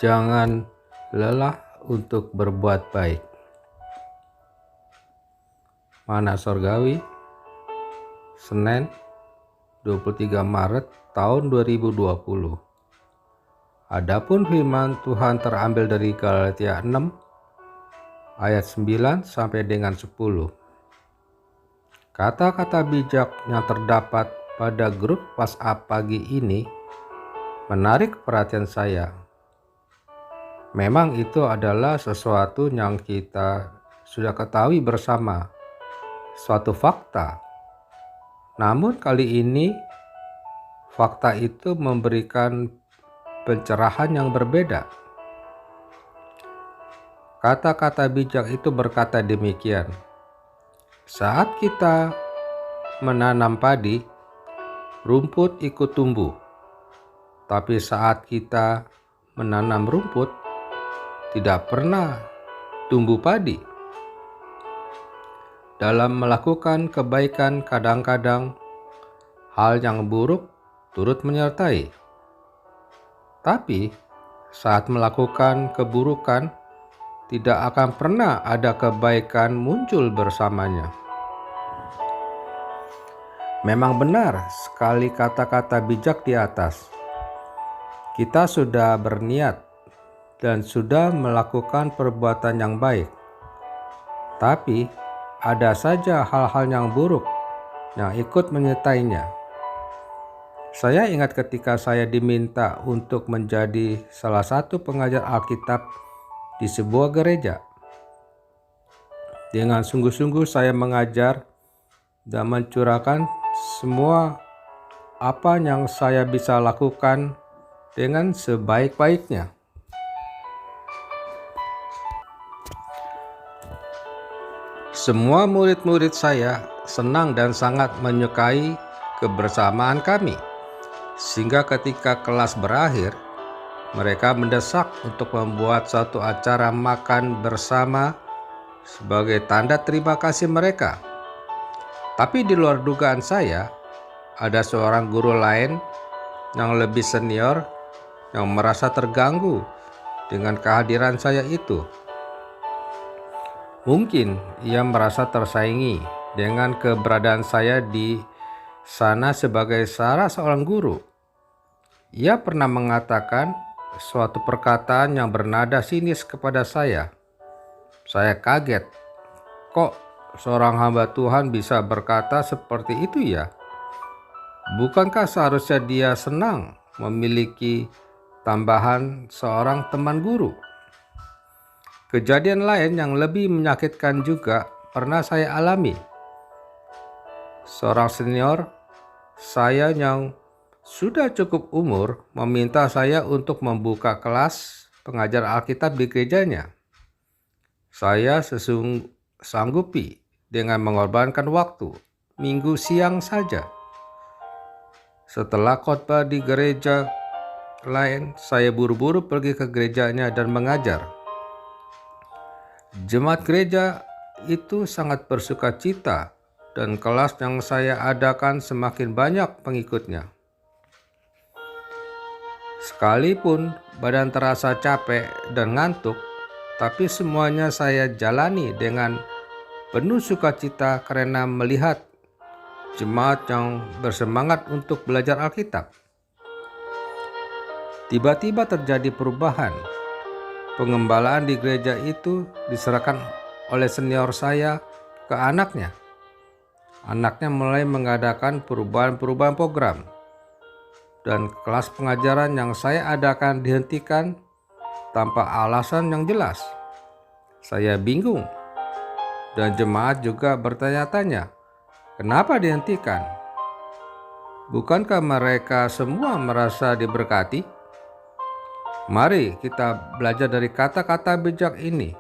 Jangan lelah untuk berbuat baik. Mana Sorgawi, Senin 23 Maret tahun 2020. Adapun firman Tuhan terambil dari Galatia 6 ayat 9 sampai dengan 10. Kata-kata bijak yang terdapat pada grup WhatsApp pagi ini menarik perhatian saya. Memang itu adalah sesuatu yang kita sudah ketahui bersama, suatu fakta. Namun kali ini fakta itu memberikan pencerahan yang berbeda. Kata-kata bijak itu berkata demikian: saat kita menanam padi, rumput ikut tumbuh. Tapi saat kita menanam rumput, tidak pernah tumbuh padi. Dalam melakukan kebaikan, kadang-kadang hal yang buruk turut menyertai. Tapi saat melakukan keburukan, tidak akan pernah ada kebaikan muncul bersamanya. Memang benar sekali kata-kata bijak di atas. Kita sudah berniat dan sudah melakukan perbuatan yang baik. Tapi ada saja hal-hal yang buruk yang ikut menyertainya. Saya ingat ketika saya diminta untuk menjadi salah satu pengajar Alkitab di sebuah gereja. Dengan sungguh-sungguh saya mengajar dan mencurahkan semua apa yang saya bisa lakukan dengan sebaik-baiknya. Semua murid-murid saya senang dan sangat menyukai kebersamaan kami, sehingga ketika kelas berakhir, mereka mendesak untuk membuat satu acara makan bersama sebagai tanda terima kasih mereka. Tapi di luar dugaan saya, ada seorang guru lain yang lebih senior yang merasa terganggu dengan kehadiran saya itu. Mungkin ia merasa tersaingi dengan keberadaan saya di sana sebagai salah seorang guru. Ia pernah mengatakan suatu perkataan yang bernada sinis kepada saya. Saya kaget, kok seorang hamba Tuhan bisa berkata seperti itu ya? Bukankah seharusnya dia senang memiliki tambahan seorang teman guru? Kejadian lain yang lebih menyakitkan juga pernah saya alami. Seorang senior saya yang sudah cukup umur meminta saya untuk membuka kelas pengajar Alkitab di gerejanya. Saya sanggupi dengan mengorbankan waktu, minggu siang saja. Setelah khotbah di gereja lain, saya buru-buru pergi ke gerejanya dan mengajar. Jemaat gereja itu sangat bersuka cita dan kelas yang saya adakan semakin banyak pengikutnya. Sekalipun badan terasa capek dan ngantuk, tapi semuanya saya jalani dengan penuh sukacita karena melihat jemaat yang bersemangat untuk belajar Alkitab. Tiba-tiba terjadi perubahan. Pengembalaan di gereja itu diserahkan oleh senior saya ke anaknya. Anaknya mulai mengadakan perubahan-perubahan program. Dan kelas pengajaran yang saya adakan dihentikan tanpa alasan yang jelas. Saya bingung. Dan jemaat juga bertanya-tanya, kenapa dihentikan? Bukankah mereka semua merasa diberkati? Mari kita belajar dari kata-kata bijak ini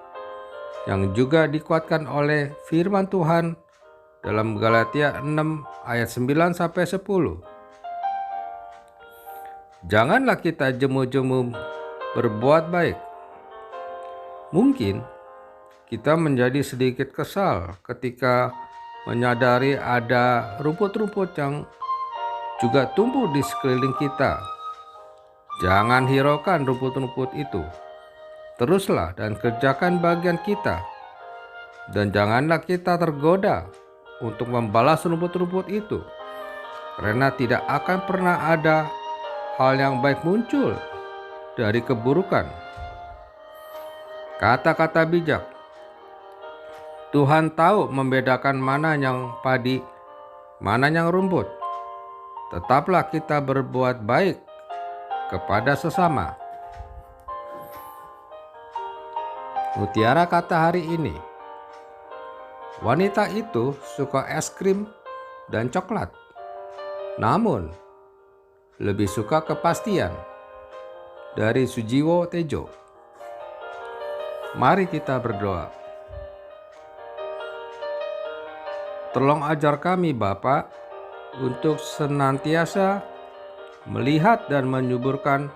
yang juga dikuatkan oleh firman Tuhan dalam Galatia 6 ayat 9 sampai 10. Janganlah kita jemu-jemu berbuat baik. Mungkin kita menjadi sedikit kesal ketika menyadari ada rumput-rumput yang juga tumbuh di sekeliling kita. Jangan hiraukan rumput-rumput itu. Teruslah dan kerjakan bagian kita. Dan janganlah kita tergoda untuk membalas rumput-rumput itu. Karena tidak akan pernah ada hal yang baik muncul dari keburukan. Kata-kata bijak. Tuhan tahu membedakan mana yang padi, mana yang rumput. Tetaplah kita berbuat baik kepada sesama. Mutiara kata hari ini. Wanita itu suka es krim dan coklat, namun lebih suka kepastian. Dari Sujiwo Tejo. Mari kita berdoa. Tolong ajar kami Bapa untuk senantiasa melihat dan menyuburkan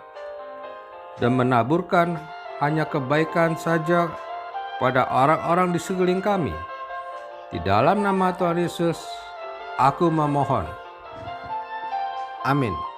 dan menaburkan hanya kebaikan saja pada orang-orang di sekeliling kami. Di dalam nama Tuhan Yesus, aku memohon. Amin.